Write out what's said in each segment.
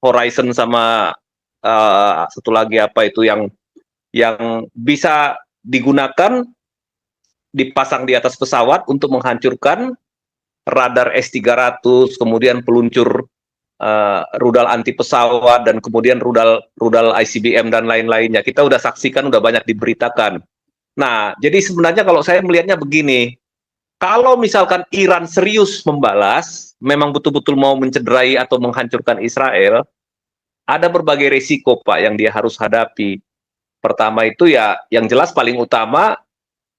Horizon sama satu lagi apa itu yang bisa digunakan dipasang di atas pesawat untuk menghancurkan radar S-300, kemudian peluncur rudal anti pesawat, dan kemudian rudal ICBM dan lain-lainnya. Kita udah saksikan, udah banyak diberitakan. Nah, jadi sebenarnya kalau saya melihatnya begini, kalau misalkan Iran serius membalas, memang betul-betul mau mencederai atau menghancurkan Israel, ada berbagai risiko, Pak, yang dia harus hadapi. Pertama itu ya, yang jelas paling utama,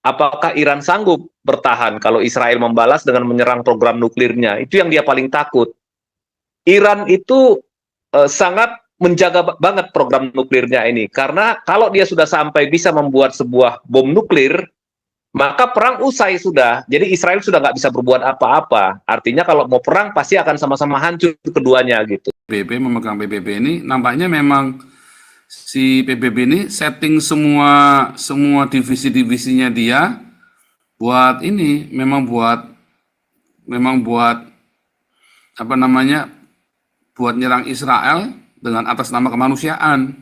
apakah Iran sanggup bertahan kalau Israel membalas dengan menyerang program nuklirnya? Itu yang dia paling takut. Iran itu sangat menjaga banget program nuklirnya ini, karena kalau dia sudah sampai bisa membuat sebuah bom nuklir, maka perang usai sudah. Jadi Israel sudah nggak bisa berbuat apa-apa. Artinya kalau mau perang pasti akan sama-sama hancur keduanya gitu. PBB memegang PBB ini nampaknya memang si PBB ini setting semua divisi-divisinya dia buat ini, memang buat apa namanya, buat nyerang Israel dengan atas nama kemanusiaan.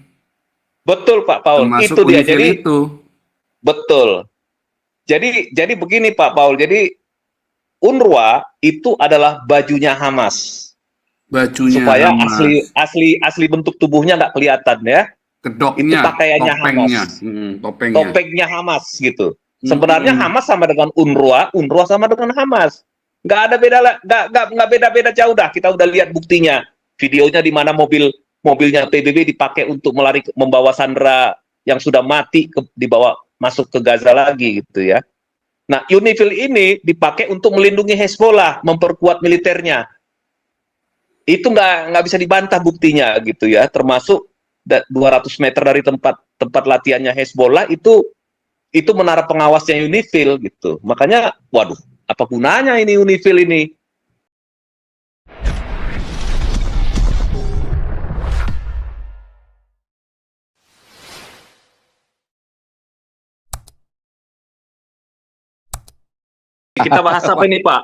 Betul, Pak Paul. Termasuk Itu dia. Unifil Jadi itu. betul. Jadi begini, Pak Paul. Jadi UNRWA itu adalah bajunya Hamas. Bajunya supaya Hamas. asli bentuk tubuhnya nggak kelihatan ya. Kedoknya, itu pakaiannya topengnya, Hamas. Topengnya Hamas gitu. Sebenarnya Hamas sama dengan UNRWA sama dengan Hamas. Nggak ada beda, nggak beda-beda jauh dah. Kita udah lihat buktinya. Videonya di mana mobilnya PBB dipakai untuk membawa sandera yang sudah mati dibawa masuk ke Gaza lagi gitu ya. Nah, Unifil ini dipakai untuk melindungi Hezbollah, memperkuat militernya. Itu nggak bisa dibantah buktinya gitu ya. Termasuk 200 meter dari tempat latihannya Hezbollah itu menara pengawasnya Unifil gitu. Makanya, waduh, apa gunanya ini Unifil ini? Kita bahas apa ini, Pak?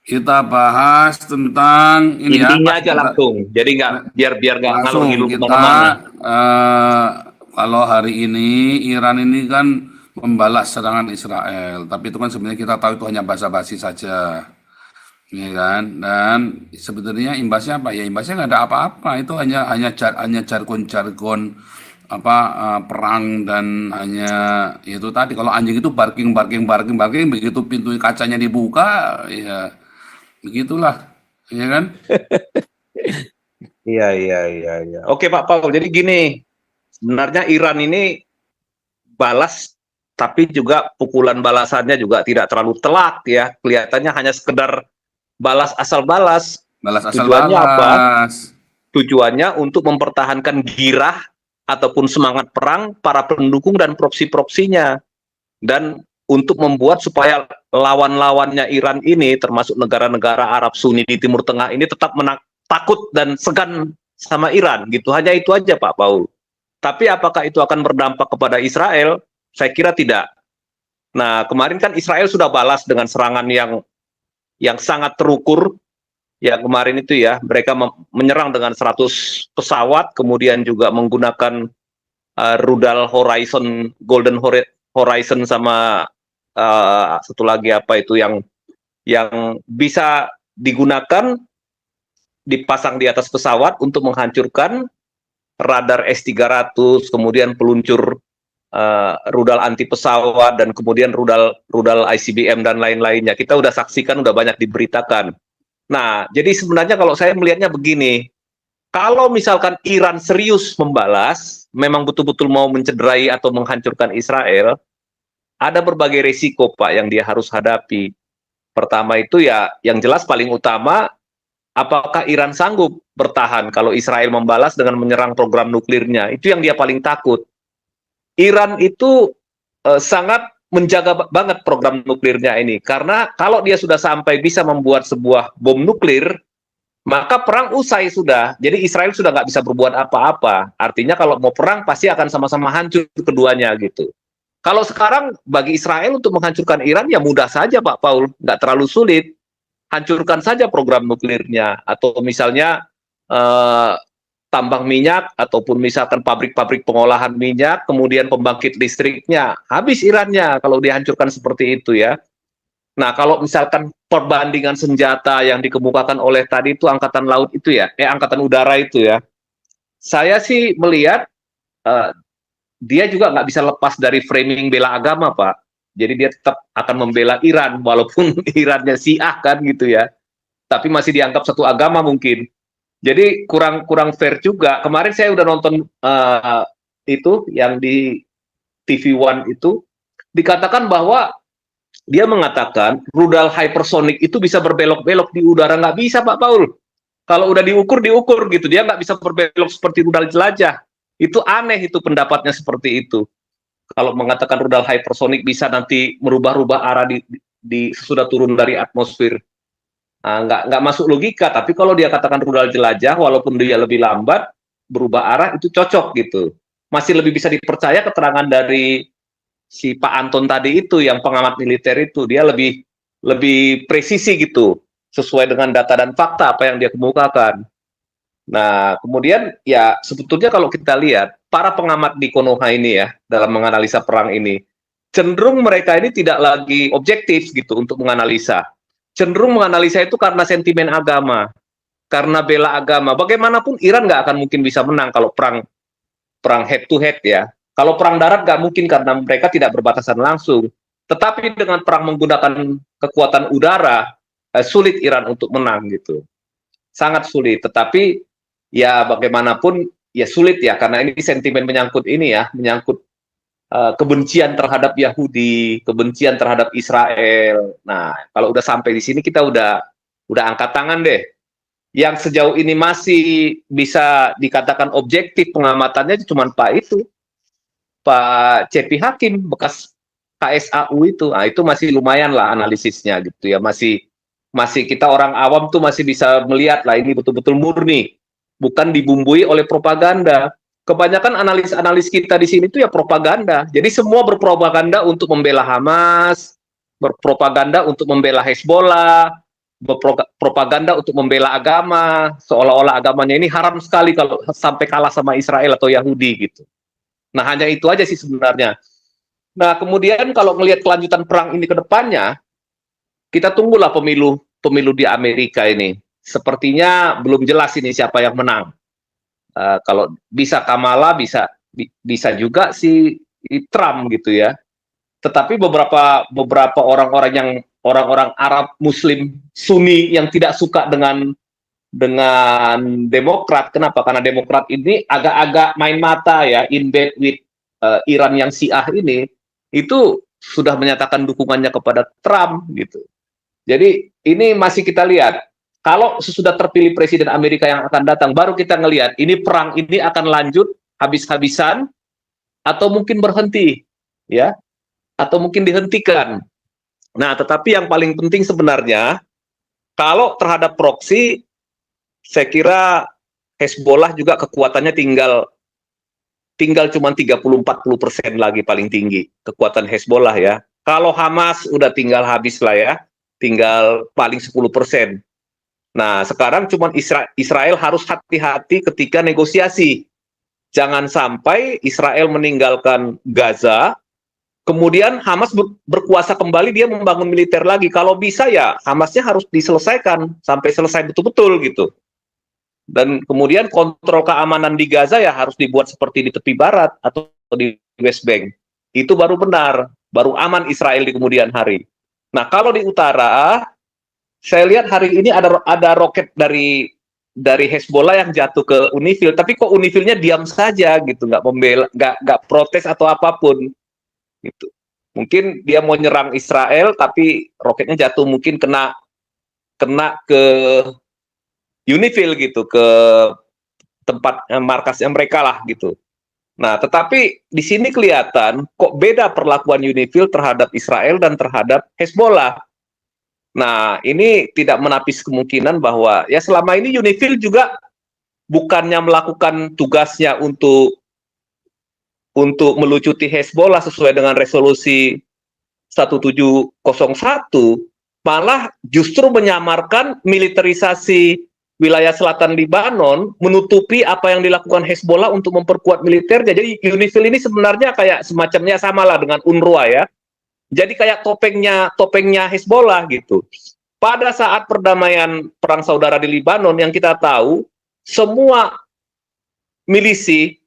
Kita bahas tentang ini intinya aja langsung. Jadi nggak biar nggak langsung kita kalau hari ini Iran ini kan membalas serangan Israel, tapi itu kan sebenarnya kita tahu itu hanya basa-basi saja, ya kan? Dan sebenarnya imbasnya apa ya? Imbasnya nggak ada apa-apa, itu hanya jargon-jargon apa perang, dan hanya itu tadi, kalau anjing itu barking begitu pintu kacanya dibuka ya begitulah, ya kan? Iya. Oke, Pak Paul. Jadi gini, sebenarnya Iran ini balas, tapi juga pukulan balasannya juga tidak terlalu telak ya. Kelihatannya hanya sekedar balas asal balas. Tujuannya apa? Tujuannya untuk mempertahankan girah ataupun semangat perang para pendukung dan proksi-proksinya, dan untuk membuat supaya lawan-lawannya Iran ini, termasuk negara-negara Arab Sunni di Timur Tengah ini, tetap takut dan segan sama Iran gitu. Hanya itu aja, Pak Paul. Tapi apakah itu akan berdampak kepada Israel? Saya kira tidak. Nah, kemarin kan Israel sudah balas dengan serangan yang sangat terukur. Ya, kemarin itu ya, mereka menyerang dengan 100 pesawat, kemudian juga menggunakan rudal Horizon, Golden Horizon sama satu lagi apa itu yang bisa digunakan dipasang di atas pesawat untuk menghancurkan radar S-300, kemudian peluncur rudal anti pesawat, dan kemudian rudal ICBM dan lain-lainnya. Kita udah saksikan, udah banyak diberitakan. Nah, jadi sebenarnya kalau saya melihatnya begini, kalau misalkan Iran serius membalas, memang betul-betul mau mencederai atau menghancurkan Israel, ada berbagai risiko, Pak, yang dia harus hadapi. Pertama itu ya, yang jelas paling utama, apakah Iran sanggup bertahan kalau Israel membalas dengan menyerang program nuklirnya? Itu yang dia paling takut. Iran itu sangat menjaga banget program nuklirnya ini, karena kalau dia sudah sampai bisa membuat sebuah bom nuklir, maka perang usai sudah. Jadi Israel sudah nggak bisa berbuat apa-apa. Artinya kalau mau perang pasti akan sama-sama hancur keduanya gitu. Kalau sekarang bagi Israel untuk menghancurkan Iran ya mudah saja, Pak Paul, nggak terlalu sulit. Hancurkan saja program nuklirnya, atau misalnya eh, tambang minyak ataupun misalkan pabrik-pabrik pengolahan minyak, kemudian pembangkit listriknya, habis Irannya kalau dihancurkan seperti itu ya. Nah, kalau misalkan perbandingan senjata yang dikemukakan oleh tadi itu angkatan laut itu ya, angkatan udara itu ya, saya sih melihat eh, dia juga nggak bisa lepas dari framing bela agama, Pak. Jadi dia tetap akan membela Iran, walaupun Irannya Syiah kan gitu ya, tapi masih dianggap satu agama mungkin. Jadi kurang kurang fair juga. Kemarin saya udah nonton itu yang di TV One itu dikatakan bahwa dia mengatakan rudal hypersonic itu bisa berbelok-belok di udara. Nggak bisa, Pak Paul. Kalau udah diukur gitu. Dia nggak bisa berbelok seperti rudal jelajah. Itu aneh itu pendapatnya seperti itu. Kalau mengatakan rudal hypersonic bisa nanti merubah-rubah arah di sesudah turun dari atmosfer. Nggak masuk logika, tapi kalau dia katakan rudal jelajah, walaupun dia lebih lambat, berubah arah, itu cocok gitu. Masih lebih bisa dipercaya keterangan dari si Pak Anton tadi itu, yang pengamat militer itu, dia lebih lebih presisi gitu, sesuai dengan data dan fakta apa yang dia kemukakan. Nah, kemudian ya sebetulnya kalau kita lihat, para pengamat di Konoha ini ya, dalam menganalisa perang ini, cenderung mereka ini tidak lagi objektif gitu untuk menganalisa. Cenderung menganalisa itu karena sentimen agama, karena bela agama. Bagaimanapun Iran nggak akan mungkin bisa menang kalau perang perang head to head ya. Kalau perang darat nggak mungkin karena mereka tidak berbatasan langsung. Tetapi dengan perang menggunakan kekuatan udara, sulit Iran untuk menang gitu. Sangat sulit. Tetapi ya bagaimanapun ya sulit ya, karena ini sentimen menyangkut ini ya, menyangkut kebencian terhadap Yahudi, kebencian terhadap Israel. Nah, kalau udah sampai di sini kita udah angkat tangan deh. Yang sejauh ini masih bisa dikatakan objektif pengamatannya cuma Pak Cepi Hakim bekas KSAU itu. Nah, itu masih lumayan lah analisisnya gitu ya. Masih kita orang awam tuh masih bisa melihat lah ini betul-betul murni, bukan dibumbui oleh propaganda. Kebanyakan analis-analis kita di sini tuh ya propaganda. Jadi semua berpropaganda untuk membela Hamas, berpropaganda untuk membela Hezbollah, berpropaganda untuk membela agama, seolah-olah agamanya ini haram sekali kalau sampai kalah sama Israel atau Yahudi gitu. Nah, hanya itu aja sih sebenarnya. Nah, kemudian kalau melihat kelanjutan perang ini ke depannya, kita tunggulah pemilu di Amerika ini. Sepertinya belum jelas ini siapa yang menang. Kalau bisa Kamala, bisa juga si Trump gitu ya. Tetapi beberapa orang-orang Arab Muslim Sunni yang tidak suka dengan Demokrat. Kenapa? Karena Demokrat ini agak-agak main mata ya, in bed with Iran yang Syiah ini, itu sudah menyatakan dukungannya kepada Trump gitu. Jadi ini masih kita lihat. Kalau sesudah terpilih Presiden Amerika yang akan datang, baru kita ngelihat ini perang ini akan lanjut habis-habisan atau mungkin berhenti, ya, atau mungkin dihentikan. Nah, tetapi yang paling penting sebenarnya, kalau terhadap proksi, saya kira Hezbollah juga kekuatannya tinggal cuma 30-40% lagi paling tinggi kekuatan Hezbollah ya. Kalau Hamas udah tinggal habis lah ya, tinggal paling 10%. Nah, sekarang cuma Israel harus hati-hati ketika negosiasi. Jangan sampai Israel meninggalkan Gaza, kemudian Hamas berkuasa kembali, dia membangun militer lagi. Kalau bisa ya Hamasnya harus diselesaikan sampai selesai betul-betul gitu. Dan kemudian kontrol keamanan di Gaza ya harus dibuat seperti di tepi barat atau di West Bank. Itu baru benar, baru aman Israel di kemudian hari. Nah, kalau di utara, saya lihat hari ini ada roket dari Hezbollah yang jatuh ke Unifil, tapi kok Unifilnya diam saja gitu, nggak membela, nggak protes atau apapun gitu. Mungkin dia mau nyerang Israel, tapi roketnya jatuh mungkin kena ke Unifil gitu, ke tempat markasnya mereka lah gitu. Nah, tetapi di sini kelihatan kok beda perlakuan Unifil terhadap Israel dan terhadap Hezbollah. Nah, ini tidak menapis kemungkinan bahwa ya selama ini Unifil juga bukannya melakukan tugasnya untuk melucuti Hezbollah sesuai dengan resolusi 1701, malah justru menyamarkan militerisasi wilayah selatan Libanon menutupi apa yang dilakukan Hezbollah untuk memperkuat militernya. Jadi UNIFIL ini sebenarnya kayak semacamnya samalah dengan UNRWA ya. Jadi kayak topengnya Hezbollah gitu. Pada saat perdamaian perang saudara di Libanon yang kita tahu semua milisi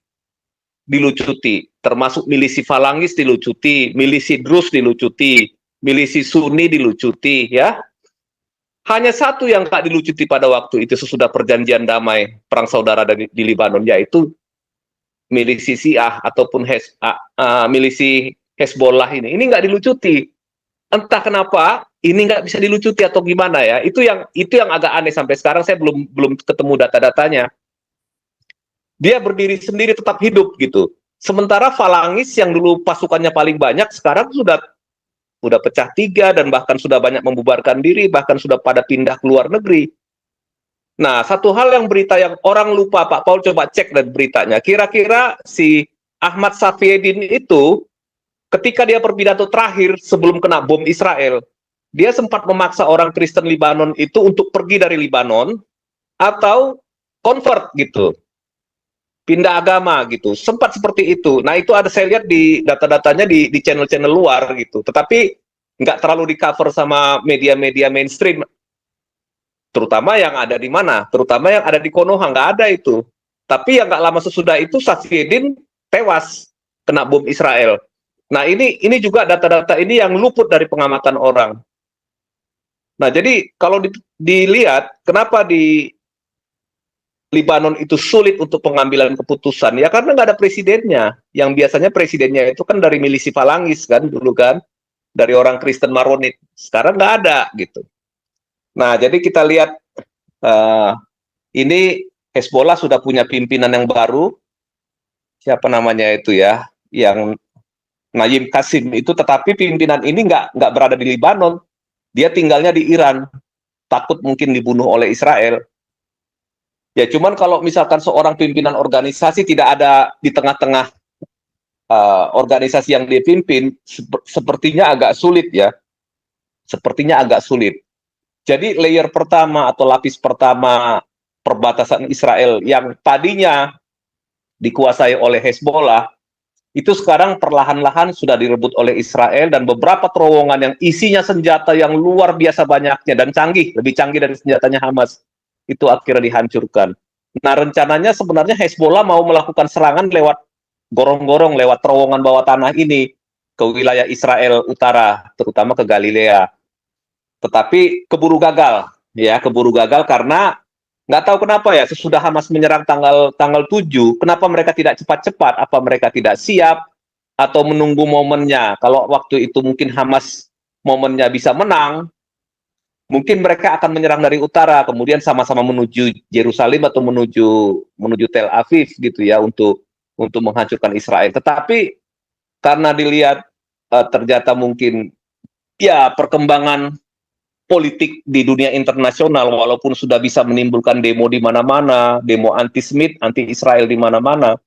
dilucuti, termasuk milisi Falangis dilucuti, milisi Druze dilucuti, milisi Sunni dilucuti ya. Hanya satu yang tak dilucuti pada waktu itu sesudah perjanjian damai perang saudara di Libanon, yaitu milisi Syiah ataupun milisi Hezbollah ini. Ini nggak dilucuti. Entah kenapa ini nggak bisa dilucuti atau gimana ya. Itu yang agak aneh sampai sekarang saya belum ketemu data-datanya. Dia berdiri sendiri tetap hidup gitu. Sementara Falangis yang dulu pasukannya paling banyak sekarang sudah pecah tiga dan bahkan sudah banyak membubarkan diri, bahkan sudah pada pindah ke luar negeri. Nah, satu hal yang berita yang orang lupa, Pak Paul coba cek dan beritanya. Kira-kira si Ahmad Safieddin itu ketika dia berpidato terakhir sebelum kena bom Israel, dia sempat memaksa orang Kristen Libanon itu untuk pergi dari Libanon atau convert gitu. Pindah agama gitu, sempat seperti itu. Nah itu ada saya lihat di data-datanya di channel-channel luar gitu, tetapi nggak terlalu di cover sama media-media mainstream, terutama yang ada di mana, terutama yang ada di Konoha nggak ada itu. Tapi yang nggak lama sesudah itu Safieddin tewas kena bom Israel. Nah ini juga data-data ini yang luput dari pengamatan orang. Nah jadi kalau dilihat kenapa di Libanon itu sulit untuk pengambilan keputusan ya karena nggak ada presidennya. Yang biasanya presidennya itu kan dari milisi Falangis kan dulu kan, dari orang Kristen Maronit. Sekarang nggak ada gitu. Nah jadi kita lihat ini Hezbollah sudah punya pimpinan yang baru. Siapa namanya itu ya, yang Naim Qasim itu, tetapi pimpinan ini nggak berada di Libanon. Dia tinggalnya di Iran. Takut mungkin dibunuh oleh Israel. Ya cuman kalau misalkan seorang pimpinan organisasi tidak ada di tengah-tengah organisasi yang dia pimpin, sepertinya agak sulit ya. Sepertinya agak sulit. Jadi layer pertama atau lapis pertama perbatasan Israel yang tadinya dikuasai oleh Hezbollah, itu sekarang perlahan-lahan sudah direbut oleh Israel dan beberapa terowongan yang isinya senjata yang luar biasa banyaknya dan canggih, lebih canggih dari senjatanya Hamas, itu akhirnya dihancurkan. Nah rencananya sebenarnya Hezbollah mau melakukan serangan lewat gorong-gorong, lewat terowongan bawah tanah ini ke wilayah Israel Utara, terutama ke Galilea. Tetapi keburu gagal, ya keburu gagal karena nggak tahu kenapa ya sesudah Hamas menyerang tanggal 7, kenapa mereka tidak cepat-cepat? Apa mereka tidak siap atau menunggu momennya? Kalau waktu itu mungkin Hamas momennya bisa menang, mungkin mereka akan menyerang dari utara, kemudian sama-sama menuju Yerusalem atau menuju Tel Aviv gitu ya untuk menghancurkan Israel. Tetapi karena dilihat ternyata mungkin ya perkembangan politik di dunia internasional, walaupun sudah bisa menimbulkan demo di mana-mana, demo anti-Semit, anti-Israel di mana-mana,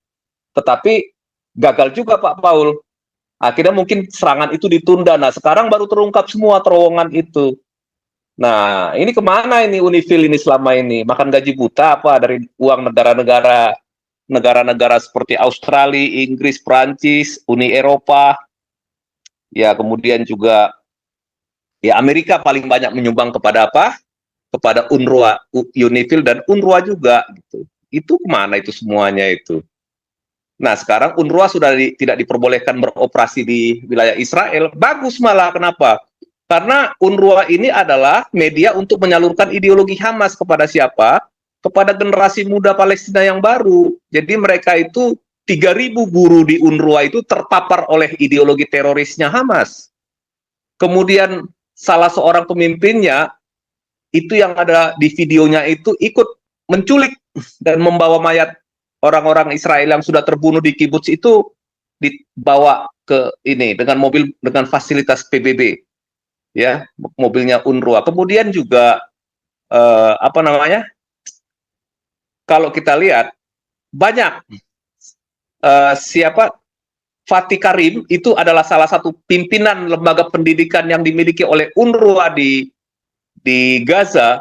tetapi gagal juga Pak Paul. Akhirnya mungkin serangan itu ditunda. Nah sekarang baru terungkap semua terowongan itu. Nah, ini kemana ini UNIFIL ini selama ini? Makan gaji buta apa dari uang negara-negara seperti Australia, Inggris, Prancis, Uni Eropa, ya kemudian juga ya Amerika paling banyak menyumbang kepada apa? Kepada UNRWA, UNIFIL dan UNRWA juga gitu. Itu kemana itu semuanya itu? Nah, sekarang UNRWA sudah tidak diperbolehkan beroperasi di wilayah Israel. Bagus malah, kenapa? Karena UNRWA ini adalah media untuk menyalurkan ideologi Hamas kepada siapa? Kepada generasi muda Palestina yang baru. Jadi mereka itu 3.000 guru di UNRWA itu terpapar oleh ideologi terorisnya Hamas. Kemudian salah seorang pemimpinnya itu yang ada di videonya itu ikut menculik dan membawa mayat orang-orang Israel yang sudah terbunuh di kibuts itu dibawa ke ini dengan mobil dengan fasilitas PBB. Ya, mobilnya UNRWA. Kemudian juga apa namanya? Kalau kita lihat banyak siapa Fatih Karim itu adalah salah satu pimpinan lembaga pendidikan yang dimiliki oleh UNRWA di Gaza.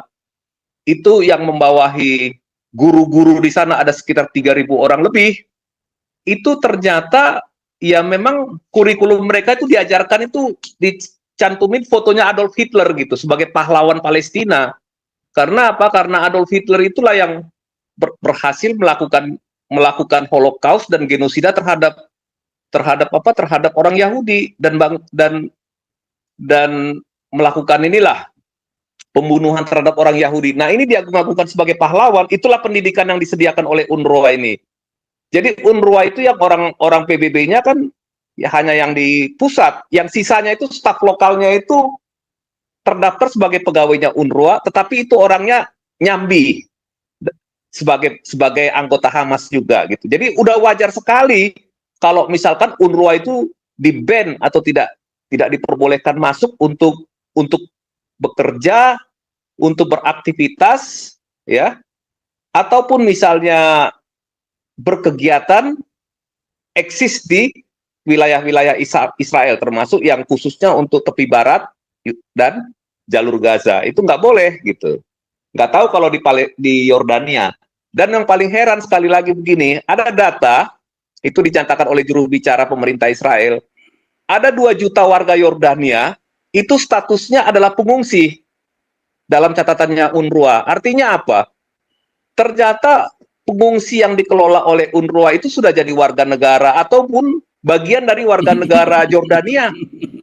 itu yang membawahi guru-guru di sana ada sekitar 3.000 orang lebih, itu ternyata ya memang kurikulum mereka itu diajarkan itu dicantumin fotonya Adolf Hitler gitu sebagai pahlawan Palestina. Karena apa? Karena Adolf Hitler itulah yang berhasil melakukan Holocaust dan genosida terhadap orang Yahudi dan melakukan inilah pembunuhan terhadap orang Yahudi. Nah, ini dia mengakukan sebagai pahlawan. Itulah pendidikan yang disediakan oleh UNRWA ini. Jadi UNRWA itu yang orang PBB-nya kan ya hanya yang di pusat, yang sisanya itu staf lokalnya itu terdaftar sebagai pegawainya UNRWA, tetapi itu orangnya nyambi sebagai anggota Hamas juga gitu. Jadi udah wajar sekali kalau misalkan UNRWA itu di-ban atau tidak diperbolehkan masuk untuk bekerja, untuk beraktivitas, ya, ataupun misalnya berkegiatan eksis di wilayah-wilayah Israel, termasuk yang khususnya untuk tepi barat dan jalur Gaza. Itu nggak boleh gitu. Nggak tahu kalau di Yordania. Dan yang paling heran sekali lagi begini, ada data itu dicantakan oleh juru bicara pemerintah Israel. Ada 2 juta warga Yordania itu statusnya adalah pengungsi dalam catatannya UNRWA. Artinya apa? Ternyata pengungsi yang dikelola oleh UNRWA itu sudah jadi warga negara ataupun bagian dari warga negara Yordania.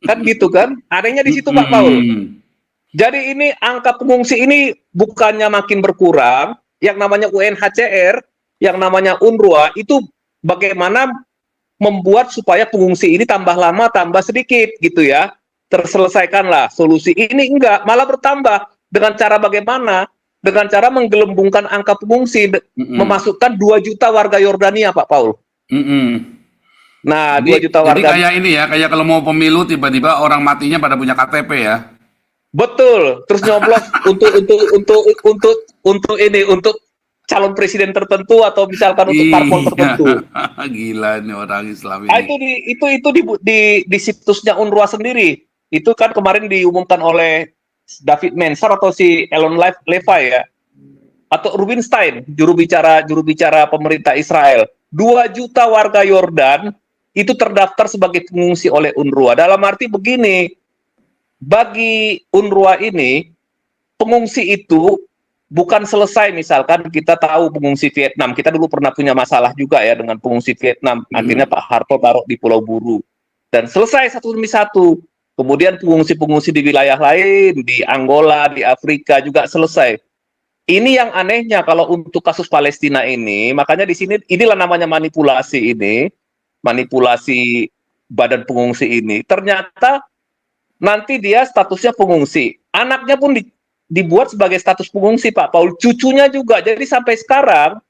Kan gitu kan? Adanya di situ Pak Paul. Jadi ini angka pengungsi ini bukannya makin berkurang, yang namanya UNHCR, yang namanya UNRWA itu bagaimana membuat supaya pengungsi ini tambah lama tambah sedikit gitu ya. Terselesaikanlah solusi ini enggak, malah bertambah dengan cara bagaimana? Dengan cara menggelembungkan angka pengungsi, memasukkan 2 juta warga Yordania Pak Paul. Nah, 2 juta warga. Jadi kayak ini ya, kayak kalau mau pemilu tiba-tiba orang matinya pada punya KTP ya. Betul, terus nyoblos untuk calon presiden tertentu atau misalkan untuk parpol tertentu. Gila nih orang Islam Nah, ini. itu di situsnya UNRWA sendiri. Itu kan kemarin diumumkan oleh David Menser atau si Elon Levi ya, atau Rubinstein, juru bicara pemerintah Israel. 2 juta warga Yordan itu terdaftar sebagai pengungsi oleh UNRWA. Dalam arti begini, bagi UNRWA ini, pengungsi itu bukan selesai. Misalkan kita tahu pengungsi Vietnam, kita dulu pernah punya masalah juga ya dengan pengungsi Vietnam. Akhirnya Pak Harto taruh di Pulau Buru. Dan selesai satu demi satu. Kemudian pengungsi-pengungsi di wilayah lain, di Angola, di Afrika juga selesai. Ini yang anehnya kalau untuk kasus Palestina ini, makanya di sini inilah namanya manipulasi ini, manipulasi badan pengungsi ini. Ternyata nanti dia statusnya pengungsi. Anaknya pun dibuat sebagai status pengungsi, Pak Paul. Cucunya juga. Jadi sampai sekarang,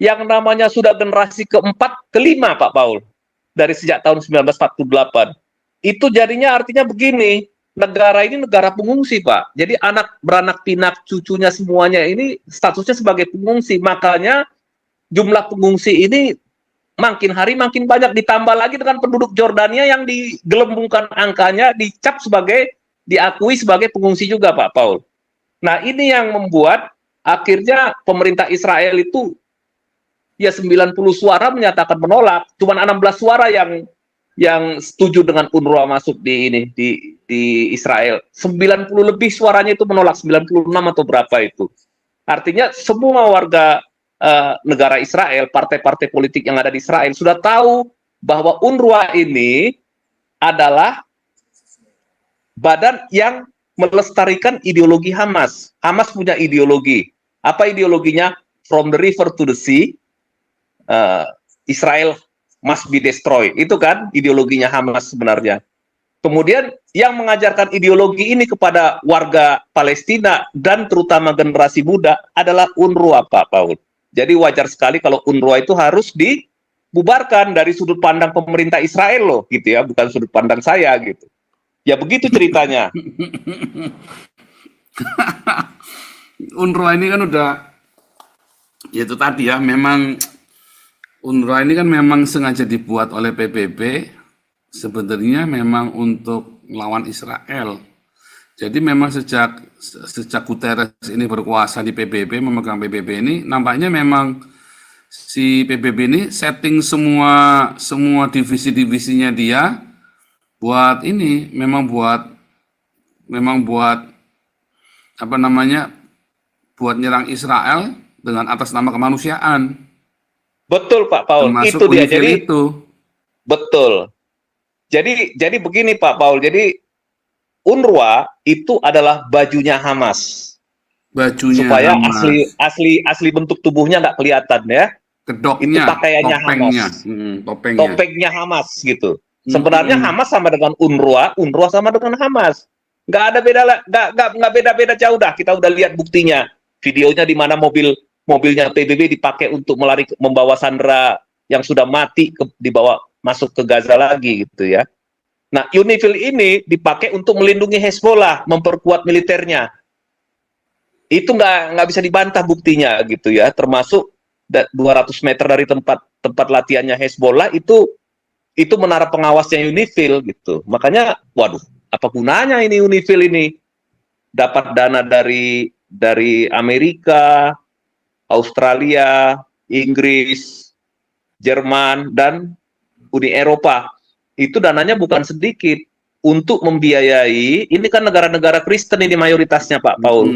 yang namanya sudah generasi keempat, kelima, Pak Paul. Dari sejak tahun 1948. Itu jadinya artinya begini, negara ini negara pengungsi, Pak. Jadi beranak pinak, cucunya semuanya ini statusnya sebagai pengungsi. Makanya jumlah pengungsi ini makin hari makin banyak, ditambah lagi dengan penduduk Jordania yang digelembungkan angkanya, diakui sebagai pengungsi juga Pak Paul. Nah ini yang membuat akhirnya pemerintah Israel itu ya 90 suara menyatakan menolak, cuma 16 suara yang setuju dengan UNRWA masuk di Israel. 90 lebih suaranya itu menolak, 96 atau berapa itu. Artinya semua warga negara Israel, partai-partai politik yang ada di Israel sudah tahu bahwa UNRWA ini adalah badan yang melestarikan ideologi Hamas. Hamas punya ideologi. Apa ideologinya? From the river to the sea, Israel must be destroyed. Itu kan ideologinya Hamas sebenarnya. Kemudian yang mengajarkan ideologi ini kepada warga Palestina dan terutama generasi muda adalah UNRWA, Pak Paul. Jadi wajar sekali kalau UNRWA itu harus dibubarkan dari sudut pandang pemerintah Israel loh, gitu ya, bukan sudut pandang saya gitu. Ya begitu ceritanya. UNRWA ini kan udah, ya itu tadi ya, memang UNRWA ini kan memang sengaja dibuat oleh PBB sebenarnya memang untuk melawan Israel. Jadi memang sejak Guterres ini berkuasa di PBB, memegang PBB ini, nampaknya memang si PBB ini setting semua divisi-divisinya dia buat ini, memang buat apa namanya, buat nyerang Israel dengan atas nama kemanusiaan, Betul Pak Paul, termasuk itu dia. UNIFIL Jadi itu. betul. Jadi begini Pak Paul. Jadi UNRWA itu adalah bajunya Hamas Bajunya supaya Hamas, asli bentuk tubuhnya nggak kelihatan ya. Itu kedoknya, pakaiannya Hamas, topengnya, topengnya. topengnya Hamas gitu. Sebenarnya Mm-mm. Hamas sama dengan UNRWA, UNRWA sama dengan Hamas. Nggak ada beda, nggak beda-beda jauh dah. Kita udah lihat buktinya, videonya di mana mobilnya PBB dipakai untuk membawa sandera yang sudah mati dibawa masuk ke Gaza lagi gitu ya. Nah, UNIFIL ini dipakai untuk melindungi Hezbollah, memperkuat militernya. Itu nggak bisa dibantah buktinya gitu ya. Termasuk 200 meter dari tempat latihannya Hezbollah itu menara pengawasnya UNIFIL gitu. Makanya, waduh, apa gunanya ini UNIFIL ini? Dapat dana dari Amerika, Australia, Inggris, Jerman, dan Uni Eropa. Itu dananya bukan sedikit untuk membiayai, ini kan negara-negara Kristen ini mayoritasnya Pak Paul,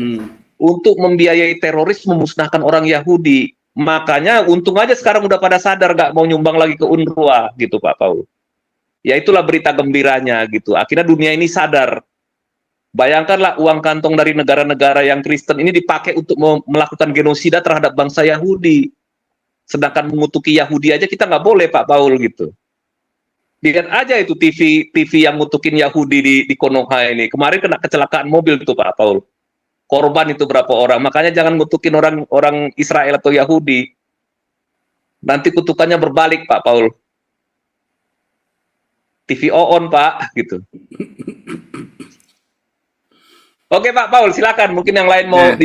untuk membiayai teroris memusnahkan orang Yahudi. Makanya untung aja sekarang udah pada sadar nggak mau nyumbang lagi ke UNRWA gitu Pak Paul. Ya itulah berita gembiranya gitu. Akhirnya dunia ini sadar. Bayangkanlah uang kantong dari negara-negara yang Kristen ini dipakai untuk melakukan genosida terhadap bangsa Yahudi. Sedangkan mengutuki Yahudi aja kita nggak boleh Pak Paul gitu. Lihat aja itu TV yang ngutukin Yahudi di Konoha ini. Kemarin kena kecelakaan mobil itu Pak Paul. Korban itu berapa orang. Makanya jangan ngutukin orang Israel atau Yahudi. Nanti kutukannya berbalik Pak Paul. TV on Pak gitu. Oke Pak Paul, silakan. Mungkin yang lain mau